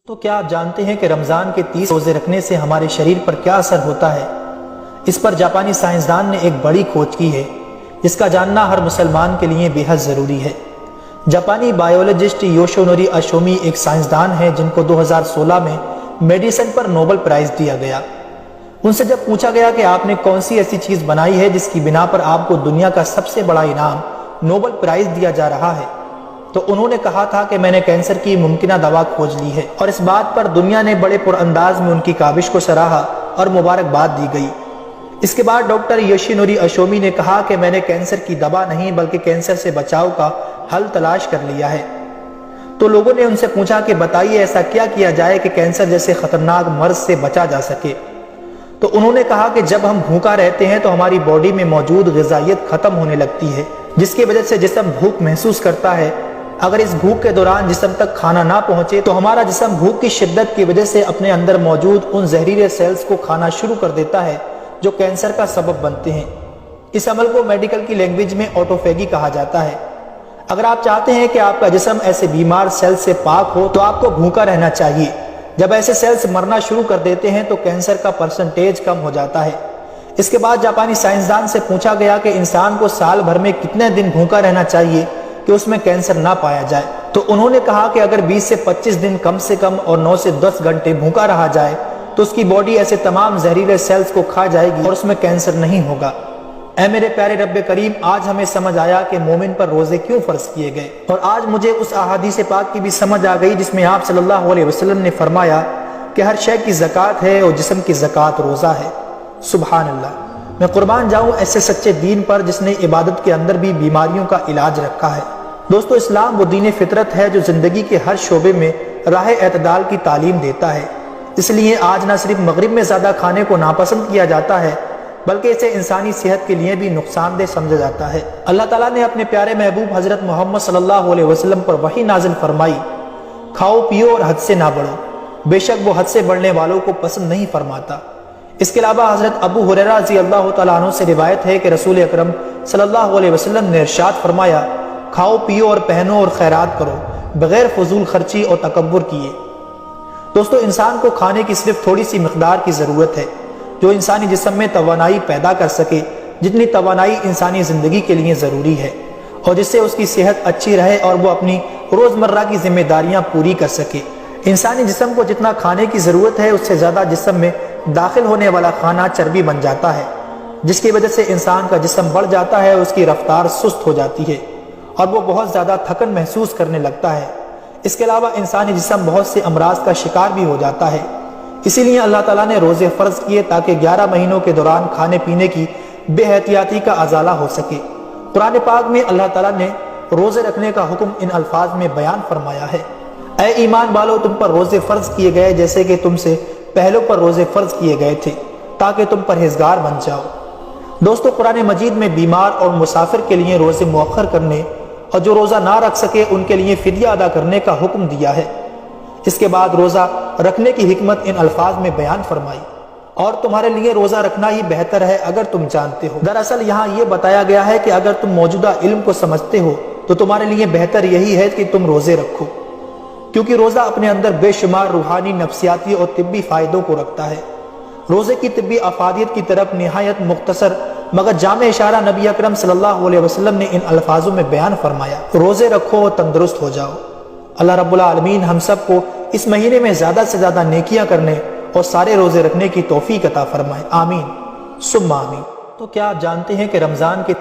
تو کیا آپ جانتے ہیں کہ رمضان کے 30 روزے رکھنے سے ہمارے شریر پر کیا اثر ہوتا ہے؟ اس پر جاپانی سائنسدان نے ایک بڑی کھوج کی ہے جس کا جاننا ہر مسلمان کے لیے بے حد ضروری ہے۔ جاپانی بائیولوجسٹ یوشونوری اشومی ایک سائنسدان ہے جن کو 2016 میں میڈیسن پر نوبل پرائز دیا گیا۔ ان سے جب پوچھا گیا کہ آپ نے کون سی ایسی چیز بنائی ہے جس کی بنا پر آپ کو دنیا کا سب سے بڑا انعام نوبل پرائز دیا جا رہا ہے، تو انہوں نے کہا تھا کہ میں نے کینسر کی ممکنہ دوا کھوج لی ہے، اور اس بات پر دنیا نے بڑے پر انداز میں ان کی کاوش کو سراہا اور مبارکباد دی گئی۔ اس کے بعد ڈاکٹر یوشینوری اشومی نے کہا کہ میں نے کینسر کی دوا نہیں بلکہ کینسر سے بچاؤ کا حل تلاش کر لیا ہے۔ تو لوگوں نے ان سے پوچھا کہ بتائیے ایسا کیا کیا جائے کہ کینسر جیسے خطرناک مرض سے بچا جا سکے؟ تو انہوں نے کہا کہ جب ہم بھوکا رہتے ہیں تو ہماری باڈی میں موجود غذائیت ختم ہونے لگتی ہے، جس کی وجہ سے جسم بھوک محسوس کرتا ہے۔ اگر اس بھوک کے دوران جسم تک کھانا نہ پہنچے تو ہمارا جسم بھوک کی شدت کی وجہ سے اپنے اندر موجود ان زہریلے سیلز کو کھانا شروع کر دیتا ہے جو کینسر کا سبب بنتے ہیں۔ اس عمل کو میڈیکل کی لینگویج میں آٹوفیگی کہا جاتا ہے۔ اگر آپ چاہتے ہیں کہ آپ کا جسم ایسے بیمار سیل سے پاک ہو تو آپ کو بھوکا رہنا چاہیے۔ جب ایسے سیلز مرنا شروع کر دیتے ہیں تو کینسر کا پرسنٹیج کم ہو جاتا ہے۔ اس کے بعد جاپانی سائنسدان سے پوچھا گیا کہ انسان کو سال بھر میں کتنے دن بھوکا رہنا چاہیے کہ اس میں کینسر نہ پایا جائے؟ تو انہوں نے کہا کہ اگر 20 سے 25 دن کم سے کم اور 9 سے 10 گھنٹے بھوکا رہا جائے تو اس کی باڈی ایسے تمام زہریلے سیلز کو کھا جائے گی اور اس میں کینسر نہیں ہوگا۔ اے میرے پیارے رب کریم، آج ہمیں سمجھ آیا کہ مومن پر روزے کیوں فرض کیے گئے، اور آج مجھے اس احادیث پاک کی بھی سمجھ آ گئی جس میں آپ صلی اللہ علیہ وسلم نے فرمایا کہ ہر شے کی زکوٰۃ ہے اور جسم کی زکوٰۃ روزہ ہے۔ سبحان اللہ! میں قربان جاؤں ایسے سچے دین پر جس نے عبادت کے اندر بھی بیماریوں کا علاج رکھا ہے۔ دوستو، اسلام وہ دین فطرت ہے جو زندگی کے ہر شعبے میں راہ اعتدال کی تعلیم دیتا ہے۔ اس لیے آج نہ صرف مغرب میں زیادہ کھانے کو ناپسند کیا جاتا ہے بلکہ اسے انسانی صحت کے لیے بھی نقصان دہ سمجھا جاتا ہے۔ اللہ تعالیٰ نے اپنے پیارے محبوب حضرت محمد صلی اللہ علیہ وسلم پر وحی نازل فرمائی، کھاؤ پیو اور حد سے نہ بڑھو، بے شک وہ حد سے بڑھنے والوں کو پسند نہیں فرماتا۔ اس کے علاوہ حضرت ابو ہریرہ رضی اللہ تعالیٰ عنہ سے روایت ہے کہ رسول اکرم صلی اللہ علیہ وسلم نے ارشاد فرمایا، کھاؤ پیو اور پہنو اور خیرات کرو بغیر فضول خرچی اور تکبر کیے۔ دوستو، انسان کو کھانے کی صرف تھوڑی سی مقدار کی ضرورت ہے جو انسانی جسم میں توانائی پیدا کر سکے، جتنی توانائی انسانی زندگی کے لیے ضروری ہے، اور جس سے اس کی صحت اچھی رہے اور وہ اپنی روزمرہ کی ذمہ داریاں پوری کر سکے۔ انسانی جسم کو جتنا کھانے کی ضرورت ہے اس سے زیادہ جسم میں داخل ہونے والا کھانا چربی بن جاتا ہے، جس کی وجہ سے انسان کا جسم بڑھ جاتا ہے، اس کی رفتار سست ہو جاتی ہے اور وہ بہت زیادہ تھکن محسوس کرنے لگتا ہے۔ اس کے علاوہ انسانی جسم بہت سے امراض کا شکار بھی ہو جاتا ہے۔ اسی لیے اللہ تعالیٰ نے روزے فرض کیے تاکہ 11 مہینوں کے دوران کھانے پینے کی بے احتیاطی کا ازالہ ہو سکے۔ قرآن پاک میں اللہ تعالیٰ نے روزے رکھنے کا حکم ان الفاظ میں بیان فرمایا ہے، اے ایمان والو، تم پر روزے فرض کیے گئے جیسے کہ تم سے پہلوں پر روزے فرض کیے گئے تھے تاکہ تم پرہیزگار بن جاؤ۔ دوستو، قرآن مجید میں بیمار اور مسافر کے لیے روزے مؤخر کرنے اور جو روزہ نہ رکھ سکے ان کے لیے فدیہ ادا کرنے کا حکم دیا ہے۔ اس کے بعد روزہ رکھنے کی حکمت ان الفاظ میں بیان فرمائی، اور تمہارے لیے روزہ رکھنا ہی بہتر ہے اگر تم جانتے ہو۔ دراصل یہاں یہ بتایا گیا ہے کہ اگر تم موجودہ علم کو سمجھتے ہو تو تمہارے لیے بہتر یہی ہے کہ تم روزے رکھو، کیونکہ روزہ اپنے اندر بے شمار روحانی، نفسیاتی اور طبی فائدوں کو رکھتا ہے۔ روزے کی طبی افادیت کی طرف نہایت مختصر مگر جامع اشارہ نبی اکرم صلی اللہ علیہ وسلم نے ان الفاظوں میں بیان فرمایا، روزے رکھو اور تندرست ہو جاؤ۔ اللہ رب العالمین ہم سب کو اس مہینے میں زیادہ سے زیادہ نیکیاں کرنے اور سارے روزے رکھنے کی توفیق عطا فرمائے، آمین ثم آمین۔ تو کیا آپ جانتے ہیں کہ رمضان کے